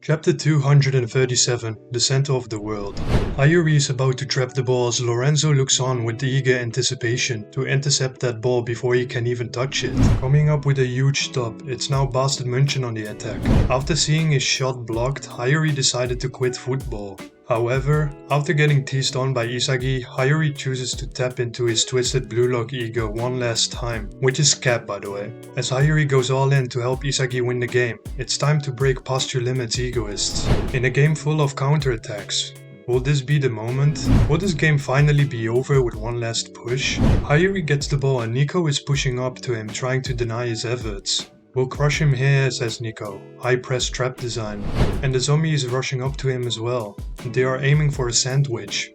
Chapter 237, The Center of the World. Hiori is about to trap the ball as Lorenzo looks on with eager anticipation to intercept that ball before he can even touch it. Coming up with a huge stop, it's now Bastard München on the attack. After seeing his shot blocked, Hiori decided to quit football. However, after getting teased on by Isagi, Hiori chooses to tap into his twisted bluelock ego one last time, which is cap by the way. As Hiori goes all in to help Isagi win the game, it's time to break past your limits, egoists. In a game full of counterattacks, will this be the moment? Will this game finally be over with one last push? Hiori gets the ball and Nico is pushing up to him trying to deny his efforts. We'll crush him here, says Nico. High press trap design. And the zombie is rushing up to him as well. They are aiming for a sandwich.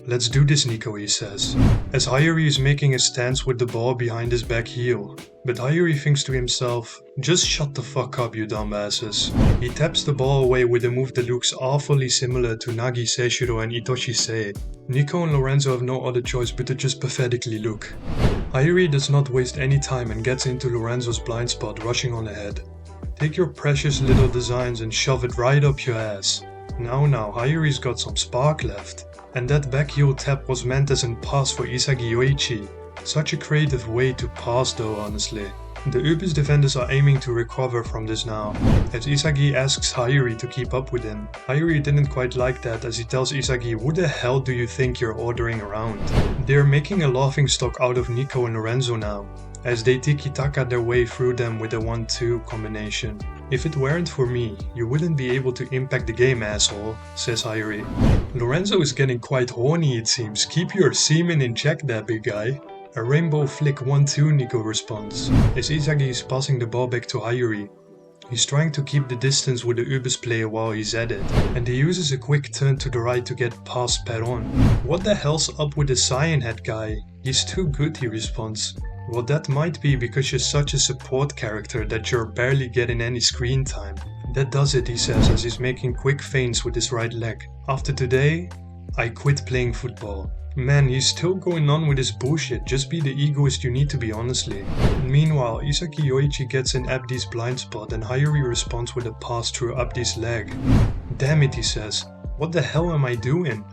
Let's do this, Nico, he says. As Hiori is making a stance with the ball behind his back heel. But Hiori thinks to himself, just shut the fuck up, you dumbasses. He taps the ball away with a move that looks awfully similar to Nagi Seishiro and Itoshi Sei. Nico and Lorenzo have no other choice but to just pathetically look. Hiori does not waste any time and gets into Lorenzo's blind spot, rushing on ahead. Take your precious little designs and shove it right up your ass. Now, Hiori's got some spark left. And that back heel tap was meant as a pass for isagiyoichi. Such a creative way to pass though, honestly. The Ubis defenders are aiming to recover from this now, as Isagi asks Hiori to keep up with him. Hiori didn't quite like that as he tells Isagi, who the hell do you think you're ordering around? They're making a laughingstock out of Nico and Lorenzo now, as they tiki-taka their way through them with a 1-2 combination. If it weren't for me, you wouldn't be able to impact the game, asshole, says Hiori. Lorenzo is getting quite horny it seems. Keep your semen in check there, big guy. A rainbow flick 1-2, Nico responds, as Isagi is passing the ball back to Hiori. He's trying to keep the distance with the Ubis player while he's at it, and he uses a quick turn to the right to get past Perron. What the hell's up with the cyan head guy? He's too good, he responds. Well, that might be because you're such a support character that you're barely getting any screen time. That does it, he says as he's making quick feints with his right leg. After today, I quit playing football. Man, he's still going on with his bullshit, just be the egoist you need to be, honestly. Meanwhile, isagiyoichi gets in Abdi's blind spot and Hiori responds with a pass through Abdi's leg. Damn it, he says. What the hell am I doing?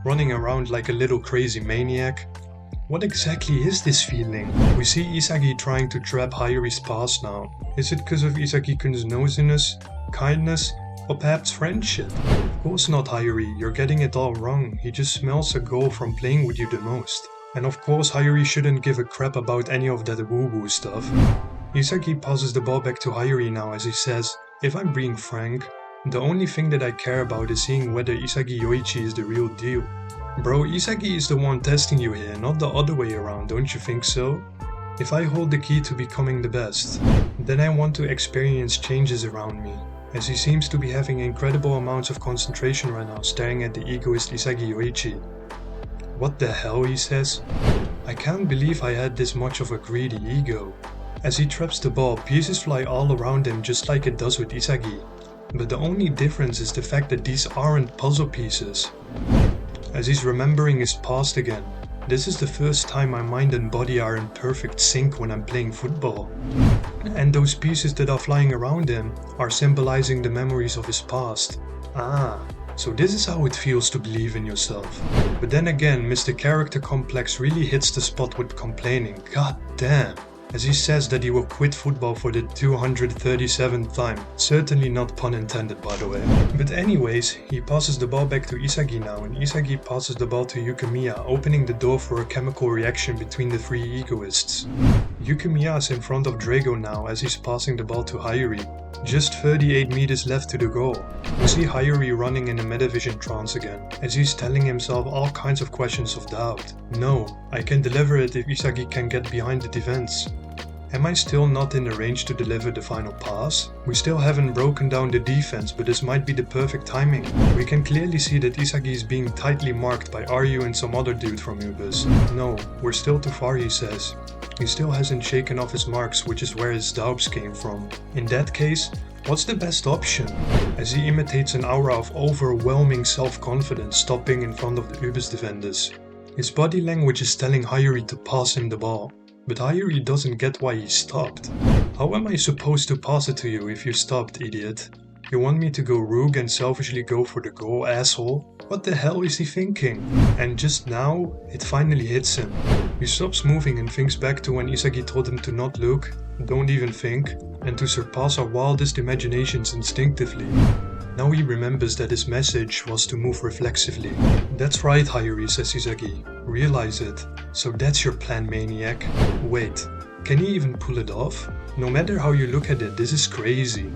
Running around like a little crazy maniac? What exactly is this feeling? We see Isagi trying to trap Hiori's pass now. Is it because of Isagi-kun's nosiness, kindness, or perhaps friendship? Of course not, Hiori, you're getting it all wrong. He just smells a goal from playing with you the most. And of course Hiori shouldn't give a crap about any of that woo-woo stuff. Isagi passes the ball back to Hiori now as he says, if I'm being frank, the only thing that I care about is seeing whether isagiyoichi is the real deal. Bro, Isagi is the one testing you here, not the other way around, don't you think so? If I hold the key to becoming the best, then I want to experience changes around me. As he seems to be having incredible amounts of concentration right now, staring at the egoist isagiyoichi. What the hell, he says? I can't believe I had this much of a greedy ego. As he traps the ball, pieces fly all around him just like it does with Isagi. But the only difference is the fact that these aren't puzzle pieces. As he's remembering his past again, this is the first time my mind and body are in perfect sync when I'm playing football. And those pieces that are flying around him are symbolizing the memories of his past. Ah, so this is how it feels to believe in yourself. But then again, Mr. Character Complex really hits the spot with complaining, god damn. As he says that he will quit football for the 237th time. Certainly not pun intended, by the way. But anyways, he passes the ball back to Isagi now and Isagi passes the ball to Yukimiya, opening the door for a chemical reaction between the three egoists. Yukimiya is in front of Drago now as he's passing the ball to Hiori. Just 38 meters left to the goal. We see Hiori running in a metavision trance again, as he's telling himself all kinds of questions of doubt. No, I can deliver it if Isagi can get behind the defense. Am I still not in the range to deliver the final pass? We still haven't broken down the defense, but this might be the perfect timing. We can clearly see that Isagi is being tightly marked by Ryu and some other dude from Ubis. No, we're still too far, he says. He still hasn't shaken off his marks, which is where his doubts came from. In that case, what's the best option? As he imitates an aura of overwhelming self-confidence stopping in front of the Ubis defenders. His body language is telling Hiori to pass him the ball. But Hiori doesn't get why he stopped. How am I supposed to pass it to you if you stopped, idiot? You want me to go rogue and selfishly go for the goal, asshole? What the hell is he thinking? And just now, it finally hits him. He stops moving and thinks back to when Isagi told him to not look, don't even think, and to surpass our wildest imaginations instinctively. Now he remembers that his message was to move reflexively. That's right, Hiori, says Isagi. Realize it. So that's your plan, maniac. Wait, can he even pull it off? No matter how you look at it, this is crazy.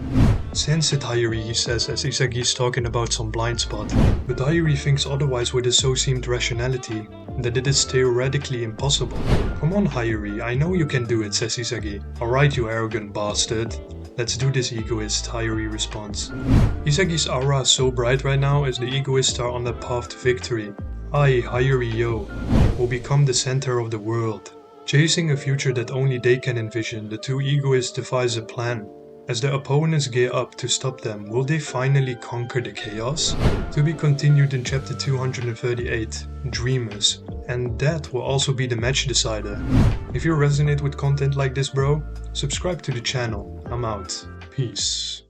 Sense it, Hiori, he says as Isagi's talking about some blind spot. But Hiori thinks otherwise with his so-seemed rationality, that it is theoretically impossible. Come on, Hiori, I know you can do it, says Isagi. Alright, you arrogant bastard. Let's do this, egoist, Hiori responds. Isagi's aura is so bright right now as the egoists are on the path to victory. I, Hiori Yo, will become the center of the world. Chasing a future that only they can envision, the two egoists devise a plan. As their opponents gear up to stop them, will they finally conquer the chaos? To be continued in chapter 238, Dreamers. And that will also be the match decider. If you resonate with content like this, bro, subscribe to the channel. I'm out. Peace.